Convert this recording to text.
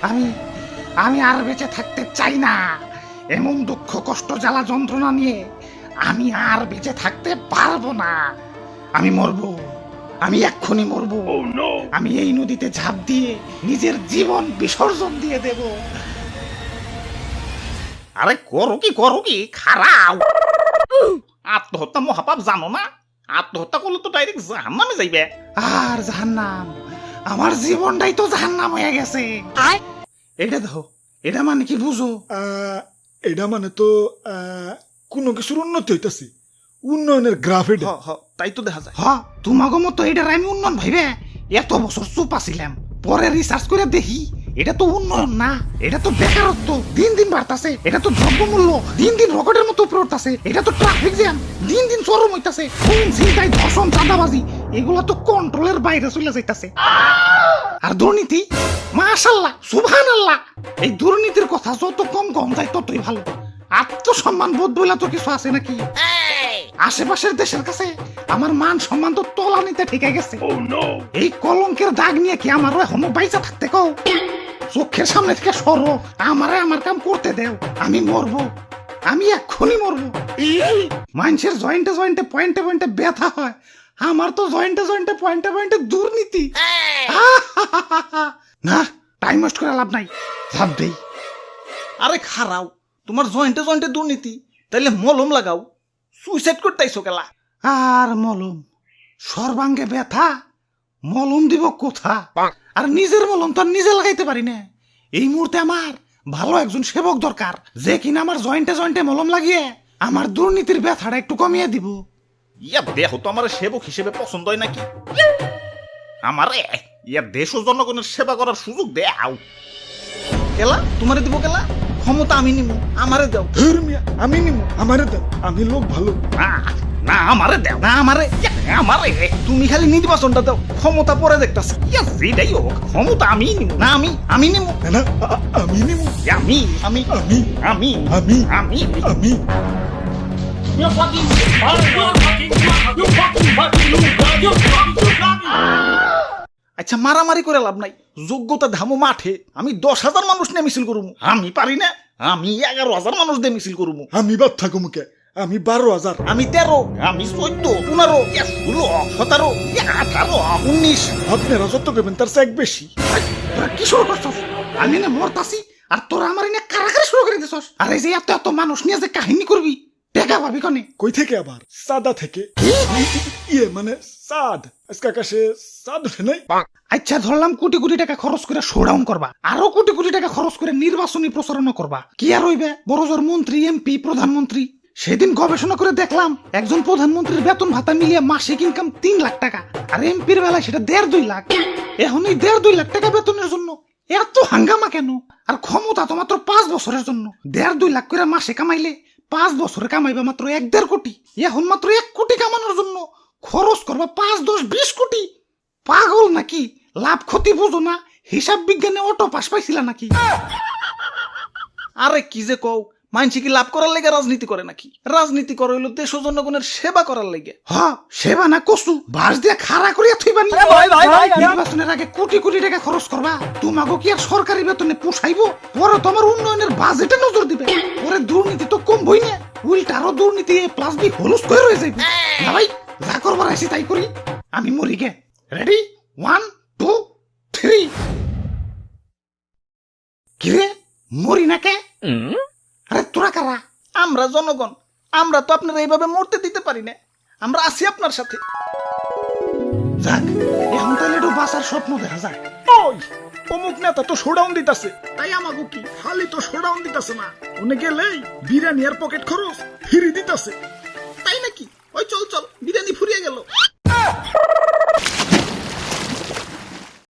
আমি আমি আর বেঁচে থাকতে চাই না। এমন দুঃখ কষ্ট জ্বালা যন্ত্রণা নিয়ে আমি আর বেঁচে থাকতে পারবো না। আমি মরবো, আমি এক্ষুনি মরবো। আমি এই নদীতে ঝাঁপ দিয়ে নিজের জীবন বিসর্জন দিয়ে দেব। আরে করো কি খারাপ। আত্মহত্যা মহাপাপ জানো না? আত্মহত্যা করলে তো ডাইরেক্ট জাহান্নামে যাইবে। আর জাহান্নাম, আমার জীবনটাই তো জাহান্নাম হয়ে গেছে। এটা দেখো, এটা মানে কি বুঝো? এটা মানে তো কোনো কিছুর উন্নতি হইতাছে, উন্নয়নের গ্রাফ এটা। তাই তো দেখা যায়। তোমাকে মতো এটার আমি উন্নয়ন ভাইবে এত বছর চুপ আছিলাম, পরে রিসার্চ করে দেখি এটা তো উন্নয়ন না, এটা তো বেকারত্ব দিন দিন বাড়তাছে। এটা তো দ্রব্যমূল্য দিন দিন রকেটের মতো উপরে উঠতাছে। এটা তো ট্রাফিক জ্যাম দিন দিন চরম হইতাছে। খুন ছিনতাই ধর্ষণ চাঁদাবাজি এগুলা তো কন্ট্রোলের বাইরে চলে যাইতাছে। আর দুর্নীতি, মাশাআল্লাহ সুবহানাল্লাহ, এই দুর্নীতির কথা যত কম যায় ততই ভালো। আত্মসম্মান বোধ বলে তো কিছু আছে নাকি? আশেপাশের দেশের কাছে আমার মান সম্মান তো তলানিতে ঠিকে গেছে। এই কলঙ্কের দাগ নিয়ে কি আমার এখনো বাইচা থাকতে কও? চোখের সামনে থেকে সরো, আমারে আমার কাম করতে দেও। আমি মরবো, আমি এক্ষুনি মরবো। মানুষের জয়েন্টে জয়েন্টে পয়েন্টে পয়েন্টে ব্যথা হয়, আমার তো জয়েন্টে জয়েন্টে পয়েন্টে পয়েন্টে দুর্নীতি। না, টাইম ওয়েস্ট করে লাভ নাই, ঝাঁপ দেই। আরে খারাও, তোমার জয়েন্টে জয়েন্টে দুর্নীতি, তাইলে মলম লাগাও। সুইসাইড করতেইছো কেলা? আর মলম, সর্বাঙ্গে ব্যথা, মলম দিব কোথা? আর নিজের মলম তো আর নিজে লাগাইতে পারি না। এই মুহূর্তে আমার ভালো একজন সেবক দরকার, যে কিনা আমার জয়েন্টে জয়েন্টে মলম লাগিয়ে আমার দুর্নীতির ব্যথাটা একটু কমিয়ে দিব। ইয়া দেহ তো আমার সেবক হিসেবে পছন্দ হয় নাকি? আমারে ইয়া দেশ ও জনগণের সেবা করার সুযোগ দেও। কেলা তোমারে দিব কেলা? ক্ষমতা আমি নিমু, আমারে দাও। আমি নিমু, আমারে দাও, আমি লোক ভালো। না আমারে দাও, না আমারে আমারে তুমি খালি নির্বাচনটা দাও, ক্ষমতা পরে দেখতাছি। ইয়া যেটাই হোক, ক্ষমতা আমি নিমু। না আমি নিমু না, আমি নিমু। আমি আমি আমি আমি আমি আমি আমি You fucking আচ্ছা মারামারি করে লাভ নাই, যোগ্যতা ধামো মাঠে। আমি 10,000 মানুষ নিয়ে মিছিল করুমু। আমি পারি না, আমি 11,000 মানুষ দিয়ে মিছিল করুমু। আমি বাদ থাকো মুখে, আমি 12,000, আমি 13, আমি 14, 15, 16, 17, 18, 19। আপনারা যত করবেন তার চেক বেশি। তোরা কি শুরু করছস? আমি না মরতাছি আর তোরা আমার এনে কারাকারি শুরু করে দিছস। আর এই যে এত মানুষ নিয়ে যে কাহিনী করবি, টাকা পাবি কনে? কই থেকে আবার? সাদা থেকে। ইয়ে মানে সাদ, আজকে আকাশে সাদ ওঠে নাই। আচ্ছা ধরলাম কোটি কোটি টাকা খরচ করে শোডাউন করবা, আরো কোটি কোটি টাকা খরচ করে নির্বাচনী প্রচারণা করবা, কি আর হইবে? বড় জোর মন্ত্রী, এমপি, প্রধানমন্ত্রী। সেদিন গবেষণা করে দেখলাম একজন প্রধানমন্ত্রীর বেতন ভাতা মিলিয়ে মাসিক ইনকাম 3 লাখ টাকা, আর এমপির বেলায় সেটা 1.5-2 লাখ। এখন এই 1.5-2 লাখ টাকা বেতনের জন্য এত হাঙ্গামা কেন? আর ক্ষমতা তো মাত্র 5 বছরের জন্য। 1.5-2 লাখ করে মাসে কামাইলে 5 বছরে কামাইবা মাত্র 1-1.5 কোটি। এখন মাত্র 1 কোটি কামানোর জন্য খরচ করবা 5, 10, 20 কোটি। পাগল নাকি? লাভ ক্ষতি বুঝো না? হিসাব বিজ্ঞানে অটো পাস পাইছিলা নাকি? আরে কি যে কও, মানসি কি লাভ করার লেগে রাজনীতি করে নাকি? রাজনীতি করে হইলো দেশ ও জনগণের সেবা করার লেগে। সেবা না কসু বাস দিয়ে খাড়া করিয়া থইবা নি? নির্বাচনের আগে কোটি কোটি টাকা খরচ করবা, তোমাকে কি আর সরকারি বেতনে পোষাইবো? পরে তোমার উন্নয়নের বাজেটে নজর দিবে। পরে দুর্নীতি তো কমবই না, উল্টা আরো দুর্নীতি +B হলুস করে রয়ে যাইবে। না ভাই, যা করবার আইছি তাই করি। আমি মরি গে। রেডি? 1, 2, 3। কি রে, মরি না কে? আরে তোরা কারা? আমরা জনগণ, আমরা তো আপনারা এইভাবে মরতে দিতে পারি না। আমরা আছি আপনার সাথে। যাক, এখন তাহলে একটু বাঁচার স্বপ্ন দেখা যায়। ওই অমুক নেতা তো শোডাউন দিতাছে, তাই আমাকে কি খালি তো শোডাউন দিতাছে না, উনি গেলেই বিরিয়ানি আর পকেট খরচ ফ্রি দিতাছে। তাই নাকি? ওই চল বিরিয়ানি ফুরিয়ে গেল।